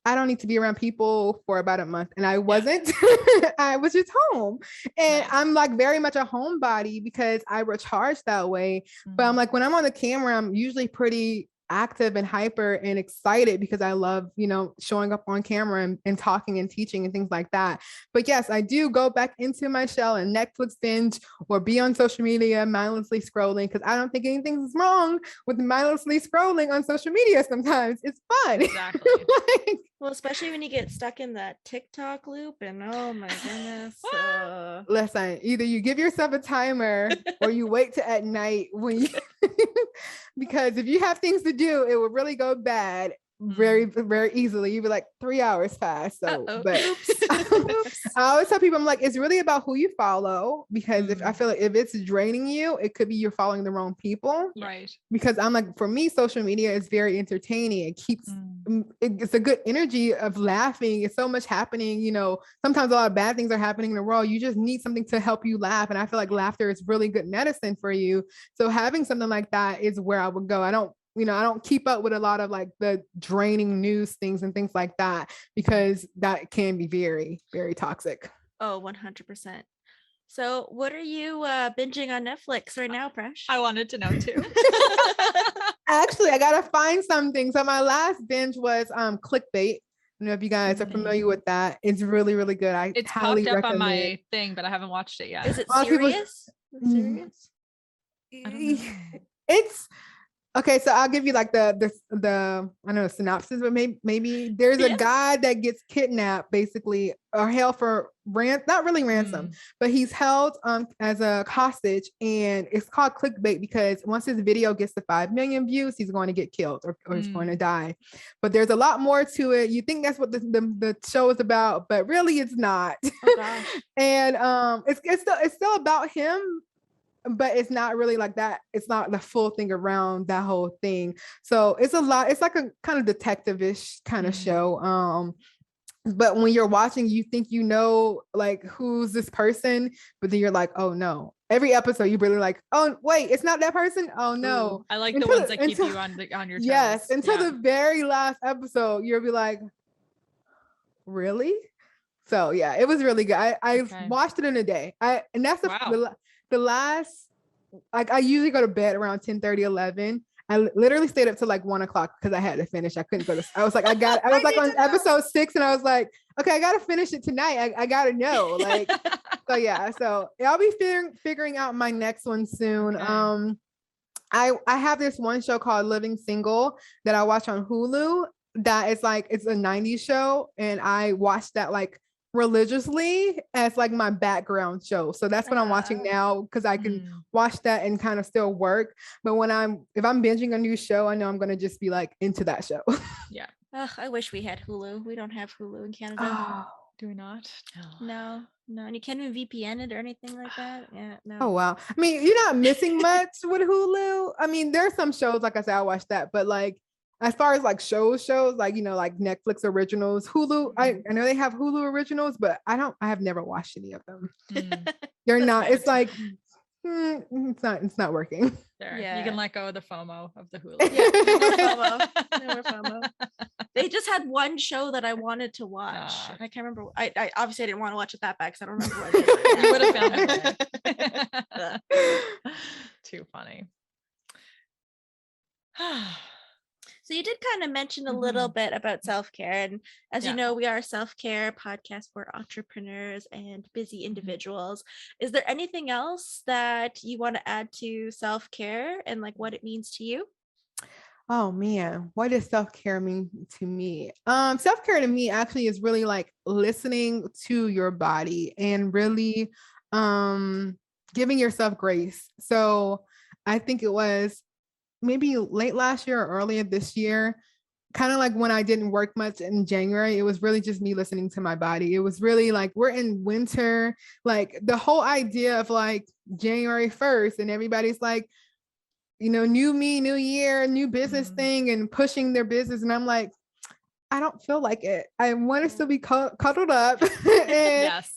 I don't need to be around people for about a month. And I wasn't. I was just home. And I'm like very much a homebody because I recharge that way. But I'm like, when I'm on the camera, I'm usually pretty active and hyper and excited because I love, showing up on camera and talking and teaching and things like that. But yes, I do go back into my shell and Netflix binge or be on social media mindlessly scrolling, because I don't think anything's wrong with mindlessly scrolling on social media. Sometimes it's fun. Exactly. Well, especially when you get stuck in that TikTok loop, and oh my goodness. Listen, either you give yourself a timer or you wait to at night when you because if you have things to do, it will really go bad very, very easily. You'd be like 3 hours fast. So, but I always tell people, I'm like, it's really about who you follow, because if I feel like if it's draining you, it could be you're following the wrong people. Right. Because I'm like, for me, social media is very entertaining. It keeps, it's a good energy of laughing. It's so much happening. Sometimes a lot of bad things are happening in the world. You just need something to help you laugh. And I feel like laughter is really good medicine for you. So having something like that is where I would go. I don't keep up with a lot of like the draining news things and things like that, because that can be very, very toxic. Oh, 100%. So what are you binging on Netflix right now, Presh? I wanted to know too. Actually, I gotta find something. So my last binge was Clickbait. I don't know if you guys are familiar with that. It's really, really good. It's highly popped up recommend. on my thing, but I haven't watched it yet. Is it serious? I don't know. It's okay, so I'll give you like the I know synopsis, but maybe there's a guy that gets kidnapped, basically, or held for not really ransom, but he's held as a hostage, and it's called clickbait because once his video gets to 5 million views, he's going to get killed or he's going to die. But there's a lot more to it. You think that's what the show is about, but really it's not. Oh gosh. And it's still about him, but it's not really like that. It's not the full thing around that whole thing. So it's a lot. It's like a kind of detective-ish kind of show. But when you're watching, you think like who's this person, but then you're like, oh no. Every episode you're really like, oh wait, it's not that person. Oh no. Ooh, I like the ones that keep you on your toes. Yes, until the very last episode, you'll be like, really? So yeah, it was really good. I watched it in a day. And that's the last, like I usually go to bed around 10:30, 11. I literally stayed up till like 1 o'clock because I had to finish. I couldn't go to, I was like on episode 6 and I was like, okay, I got to finish it tonight. I got to know. Like, so yeah, so I'll be figuring out my next one soon. Okay. I have this one show called Living Single that I watch on Hulu. That is like, it's a 90s show. And I watched that like religiously as like my background show. So that's what I'm watching now, because I can watch that and kind of still work. But if I'm binging a new show, I know I'm going to just be like into that show. Yeah. I wish we had Hulu. We don't have Hulu in Canada. Oh, do we not? No. And you can't even VPN it or anything like that. Yeah, no. Oh wow. I mean, you're not missing much with Hulu. I mean, there are some shows, like I said, I watch that, but like as far as like shows, like, like Netflix originals, Hulu, I know they have Hulu originals, but I have never watched any of them. They're not, it's like, it's not working. There, yeah. You can let go of the FOMO of the Hulu. Yeah, no more FOMO. They just had one show that I wanted to watch. I can't remember. I obviously didn't want to watch it that bad because I don't remember what it is. You would have found it. Too funny. So you did kind of mention a little bit about self-care, and as you know, we are a self-care podcast for entrepreneurs and busy individuals. Is there anything else that you want to add to self-care and like what it means to you? Oh man, what does self-care mean to me? Self-care to me actually is really like listening to your body and really giving yourself grace. So I think it was maybe late last year or earlier this year, kind of like when I didn't work much in January, it was really just me listening to my body. It was really like, we're in winter, like the whole idea of like January 1st and everybody's like, new me, new year, new business thing and pushing their business. And I'm like, I don't feel like it. I want to still be cuddled up. Yes.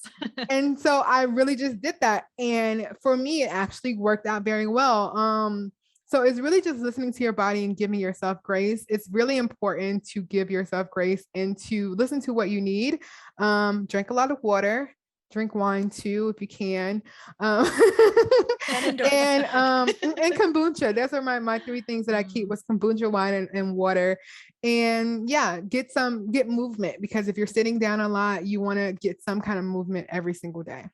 And so I really just did that. And for me, it actually worked out very well. So it's really just listening to your body and giving yourself grace. It's really important to give yourself grace and to listen to what you need. Drink a lot of water, drink wine too if you can. And kombucha. Those are my three things that I keep was kombucha, wine, and water. And yeah, get movement, because if you're sitting down a lot, you want to get some kind of movement every single day.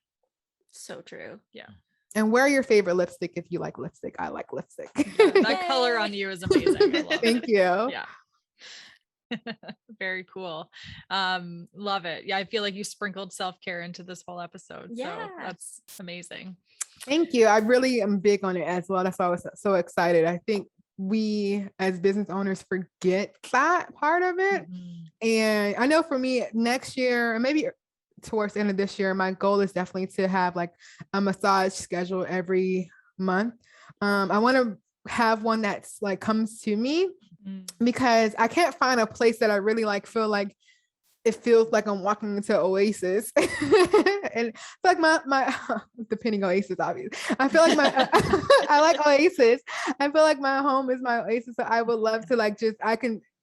So true. Yeah. And wear your favorite lipstick if you like lipstick. I like lipstick. Yeah, that color on you is amazing. I love Thank it. you. Yeah. Very cool. Love it. Yeah, I feel like you sprinkled self-care into this whole episode. Yeah. So that's amazing. Thank you. I really am big on it as well. That's why I was so excited. I think we as business owners forget that part of it. And I know for me next year, and maybe towards the end of this year, my goal is definitely to have like a massage schedule every month. I want to have one that's like comes to me, because I can't find a place that I really like feel like it feels like I'm walking into Oasis. And like my depending Oasis, obviously. I feel like I like Oasis. I feel like my home is my Oasis. So I would love to like if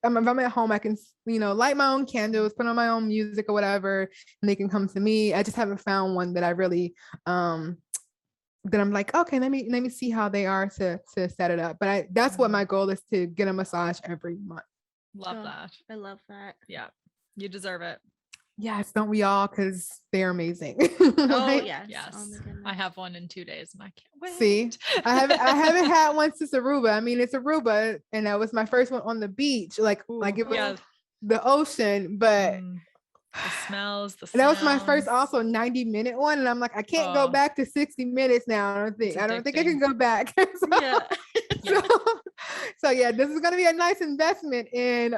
I'm at home, I can, light my own candles, put on my own music or whatever, and they can come to me. I just haven't found one that I really, that I'm like, okay, let me see how they are to set it up. But that's what my goal is, to get a massage every month. Love that. I love that. Yeah. You deserve it. Yes, don't we all? Because they're amazing. Oh yes. Yes. Oh, my goodness. I have one in 2 days and I can't wait. See, I haven't had one since Aruba. I mean, it's Aruba, and that was my first one on the beach, like it was the ocean, but the smells, that was my first also 90-minute one, and I'm like, I can't go back to 60 minutes now. I don't think I can go back. So yeah, this is going to be a nice investment in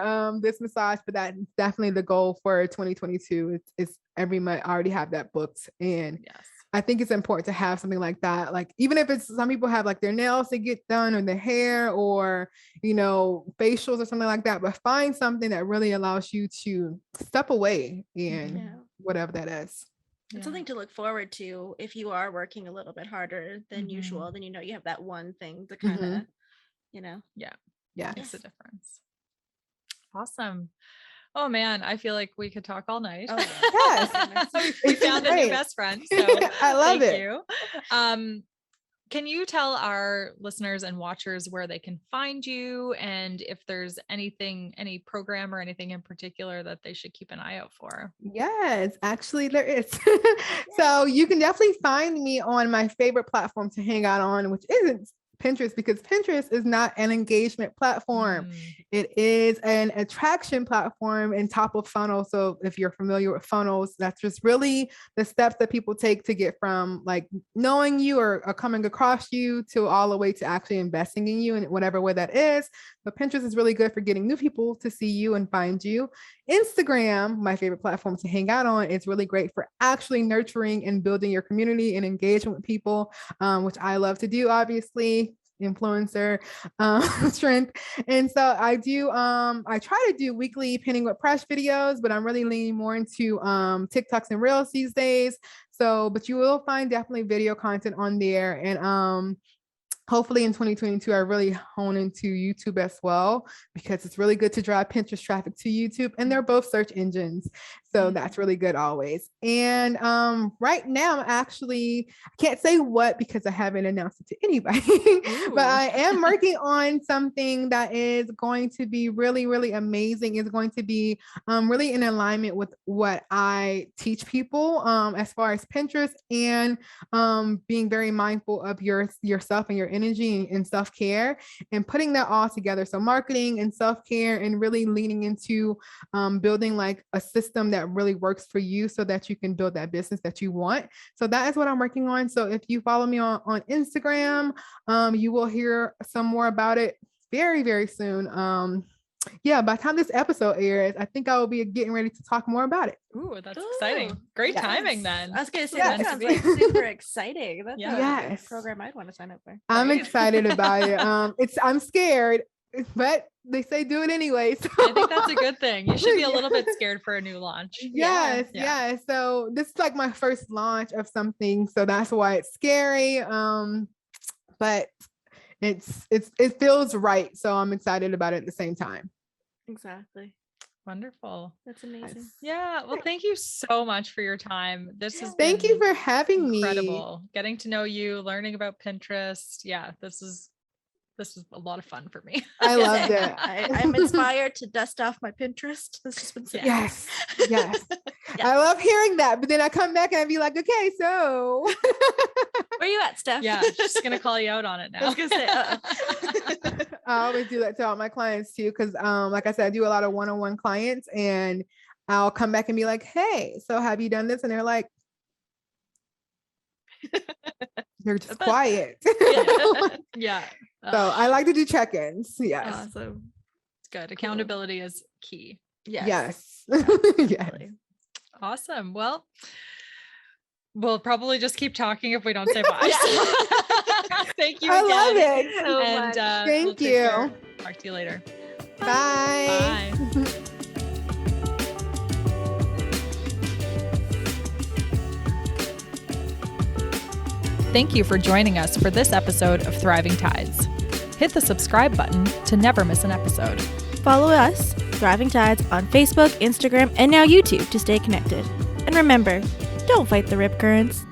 this massage, but that's definitely the goal for 2022. It's every month. I already have that booked, and I think it's important to have something like that. Like, even if it's, some people have like their nails to get done, or their hair, or facials or something like that, but find something that really allows you to step away in whatever that is. It's something to look forward to if you are working a little bit harder than usual. Then you have that one thing to kind of makes a difference. Awesome. Oh man, I feel like we could talk all night. Oh, yes. we found a new best friend. So I love it. You. Can you tell our listeners and watchers where they can find you, and if there's any program or anything in particular that they should keep an eye out for? Yes, actually there is. So you can definitely find me on my favorite platform to hang out on, which isn't Pinterest, because Pinterest is not an engagement platform. It is an attraction platform and top of funnel. So if you're familiar with funnels, that's just really the steps that people take to get from like knowing you or coming across you to all the way to actually investing in you in whatever way that is. But Pinterest is really good for getting new people to see you and find you. Instagram, my favorite platform to hang out on, is really great for actually nurturing and building your community and engagement with people, which I love to do, obviously. Influencer strength. And so I try to do weekly Pinning with Presh videos, but I'm really leaning more into TikToks and Reels these days. So, but you will find definitely video content on there. And hopefully in 2022, I really hone into YouTube as well, because it's really good to drive Pinterest traffic to YouTube, and they're both search engines. So that's really good always. And right now, I can't say what because I haven't announced it to anybody, but I am working on something that is going to be really, really amazing. It's going to be really in alignment with what I teach people as far as Pinterest, and being very mindful of yourself and your energy and self-care, and putting that all together. So marketing and self-care, and really leaning into building like a system that really works for you, so that you can build that business that you want. So that is what I'm working on. So if you follow me on Instagram, you will hear some more about it very, very soon. By the time this episode airs, I think I will be getting ready to talk more about it. Ooh, that's exciting. Great timing then. I was going to say, that sounds like super exciting. That's a program I'd want to sign up for. I'm excited about it. I'm scared, but they say do it anyway. So. I think that's a good thing. You should be a little bit scared for a new launch. Yes. So this is like my first launch of something, so that's why it's scary. But it feels right, so I'm excited about it at the same time. Exactly. Wonderful. That's amazing. Yes. Yeah. Well, thank you so much for your time. This has Thank you been for having me. incredible. Getting to know you, learning about Pinterest. Yeah, this is a lot of fun for me. I loved it. I'm inspired to dust off my Pinterest. This has been so Yes. Yes. Yeah. I love hearing that. But then I come back and I'd be like, okay, so Where you at, Steph? Yeah, just gonna call you out on it now. I was gonna say, I always do that to all my clients too. Cause like I said, I do a lot of one-on-one clients and I'll come back and be like, hey, so have you done this? And they're like, they're just quiet. Yeah. So I like to do check-ins. Yes. awesome. It's good. Accountability is key. Yes. Yes. Awesome. Well, we'll probably just keep talking if we don't say bye. Thank you I again. love it. So And much. Thank we'll take you. care. Talk to you later. Bye. Bye. Thank you for joining us for this episode of Thriving Tides. Hit the subscribe button to never miss an episode. Follow us, Thriving Tides, on Facebook, Instagram, and now YouTube to stay connected. And remember, don't fight the rip currents.